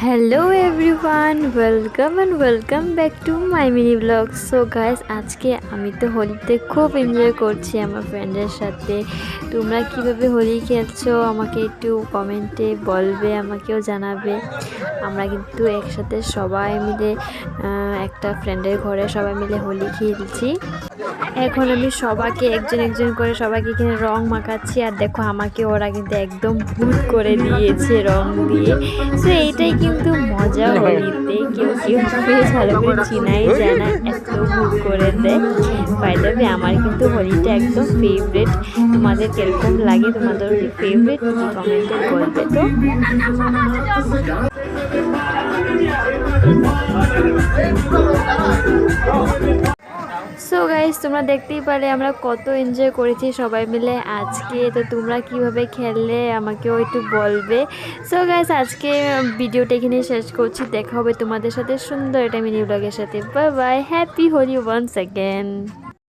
Hello everyone, welcome back to my mini blog. So guys, আজকে আমি তো হোলিতে খুব এনজয় করছি আমার ফ্রেন্ডের সাথে। তোমরা কিভাবে হোলি খেলছো আমাকে একটু কমেন্টে বলবে, আমাকেও জানাবে। আমরা কিন্তু একসাথে সবাই মিলে একটা ফ্রেন্ডের ঘরে সবাই মিলে হোলি খেলছি। এখন আমি সবাইকে একজন একজন করে সবাইকে এখানে রং মাখাচ্ছি। আর দেখো, আমাকে ওরা কিন্তু একদম ভূত করে দিয়েছে রং দিয়ে। তো এইটাই কিন্তু মজা হোলিতে, কেউ কেউ বেশ ভালো করে চিনাই যায় না, এত ভূত করে দেয়। বাই দ্য ওয়ে, আমার কিন্তু হোলিটা একদম ফেভারিট। তোমাদের কিরকম লাগে, তোমাদের কি ফেভারিট, কি কমেন্টে বলবে তো। সো গাইস, তোমরা দেখতেই পারলে আমরা কত এনজয় করেছি সবাই মিলে আজকে। তো তোমরা কিভাবে খেললে আমাকেও একটু বলবে। সো গাইস, আজকে ভিডিওটা এখানে শেষ করছি। দেখা হবে তোমাদের সাথে সুন্দর একটা মিনি ব্লগের সাথে। Bye bye, happy Holi once again.